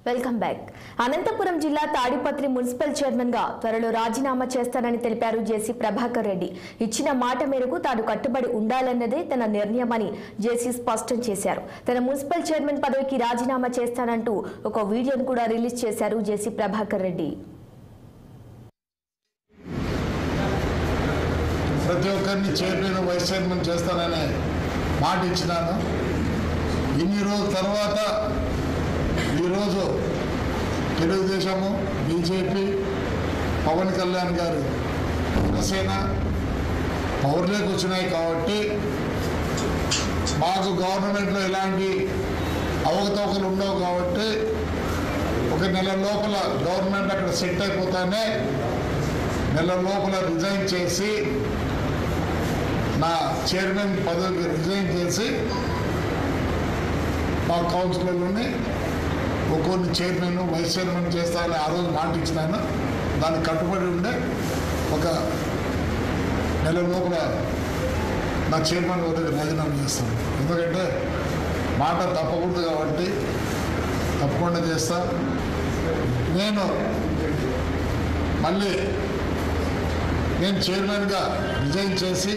Welcome back. Anantapuram జిల్లా Tadipatri municipal chairman గా త్వరలో రాజీనామా చేస్తానని తెలిపారు జేసీ ప్రభాకర్ రెడ్డి. ఇచ్చిన మాట మేరకు తాను కట్టుబడి ఉండాలన్నదే తన నిర్ణయమని జేసీ స్పష్టం చేశారు. తన మున్సిపల్ చైర్మన్ పదవికి రాజీనామా చేస్తానంటూ ఒక వీడియోను కూడా రిలీజ్ చేశారు జేసీ ప్రభాకర్ రెడ్డి. ప్రతి ఒక్కరిని చైర్మన్ వైస్ చైర్మన్ చేస్తాననే మాట ఇచ్చినాను. ఇన్ని రోజుల తర్వాత ఈరోజు తెలుగుదేశము, బీజేపీ, పవన్ కళ్యాణ్ గారు జనసేన పవర్లోకి వచ్చినాయి కాబట్టి మాకు గవర్నమెంట్లో ఎలాంటి అవకతవకలు ఉండవు కాబట్టి ఒక నెల లోపల గవర్నమెంట్ అక్కడ సెట్ అయిపోతానే నెల లోపల రిజైన్ చేసి నా చైర్మన్ పదవికి రిజైన్ చేసి మా కౌన్సిలర్లోని ఒక్కొన్ని చైర్మన్ వైస్ చైర్మన్ చేస్తానని ఆ రోజు మాట ఇచ్చినాను. దానికి కట్టుబడి ఉండే ఒక నెల లోపల నా చైర్మన్ పదవికి రాజీనామా చేస్తాను. ఎందుకంటే మాట తప్పకూడదు కాబట్టి తప్పకుండా చేస్తా. నేను మళ్ళీ చైర్మన్గా రిజైన్ చేసి